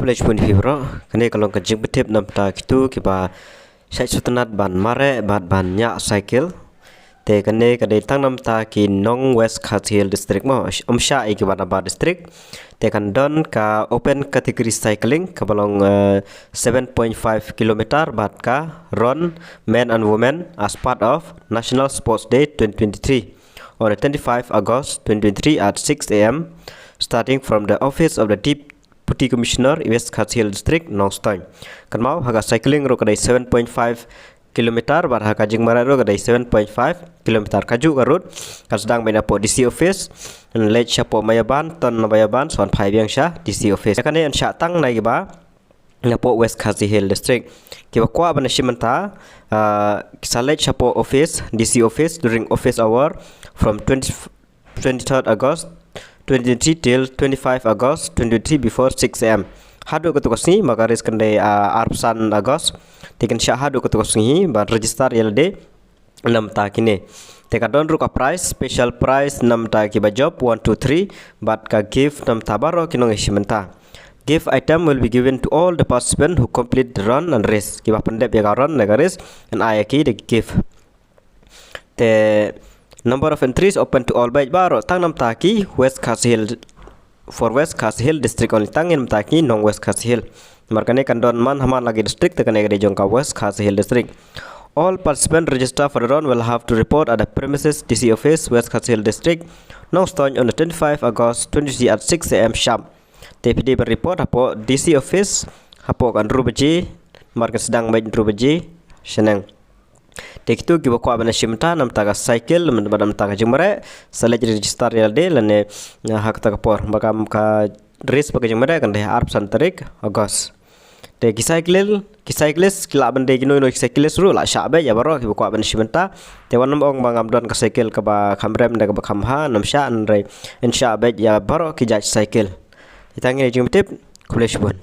College pun hibro kene kalau kejeng betip nam ta kitu kiba sai sutanat ban mare bat ban nya cycle te kene kade tang nam ta ki Nong West Khathiel district mo umsha ki bana ba district te kan don ka open category cycling ka balong 7.5 kilometer bat ka run men and women as part of National Sports Day 2023 on the 25 August 2023 at 6 a.m. starting from the office of the Deputy Commissioner West Khathiel District Nongstoy. Kan mau haga cycling ro kadai 7.5 kilometer bar haga jingmara ro kadai 7.5 kilometer kaju karut kan sedang main po DC office lech chapo mayaban ton mayaban son phai biang sha DC office kan an sha tang nai ba po West Khathiel District kiba kwa ban shimanta salech chapo office DC office during office hour from 23rd August 2023 till 25 August 2023 before 6 a.m. Hadu ketukasni magaris kandai arpsan August tekan sya hadu ketukasni ban register yelde 6 ta kini teka don ruka price special price 6 ta ki ba job 1 2 3 bat ka gift 6 ta baro kinong ishimenta gift item will be given to all the participants who complete the run and race ki ba pendep ya run negaris and ayaki the gift te number of entries open to all by baro tang nam taki West Khathiel for West Khathiel district only tang nam taki Nong West Khathiel markane kan don man haman lagi district tekane gede jongka West Khathiel district. All participants register for the run will have to report at the premises DC office West Khathiel district Nongstoy on the 25 August 2023 at 6 a.m. sharp. TPD berreport hapo DC office hapo kan rubaji markan sedang main rubaji senang. Tekitu kiba kwa bana shimta nam taga cycle nam taga jumare selej register yalde lane hak taga por makam ka race pakai jumare kan deh arp santarik August te cyclist kila bande gino cyclist ru la shabe ya baro kiba kwa bana shimta te wanam ong bangam don ka cycle ka ba khamrem da ka ba khamha nam sha an re insha be ya baro ki jaj cycle itangi jumtip kulesh bun